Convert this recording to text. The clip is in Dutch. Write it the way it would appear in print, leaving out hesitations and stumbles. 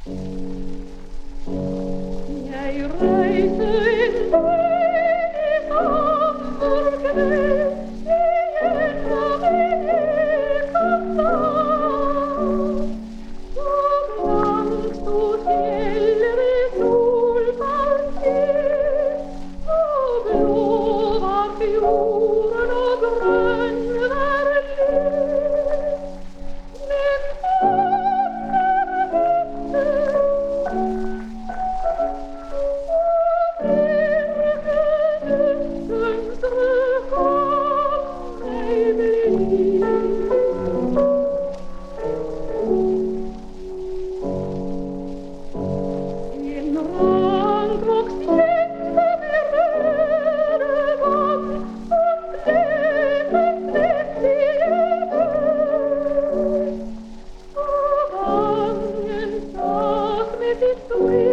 Jij reisde in mijn amber geweest, jij zag ik vandaan. Zo langs tu ciel sul partier, o blu var fjorden og grønn var skyen. Men It's the way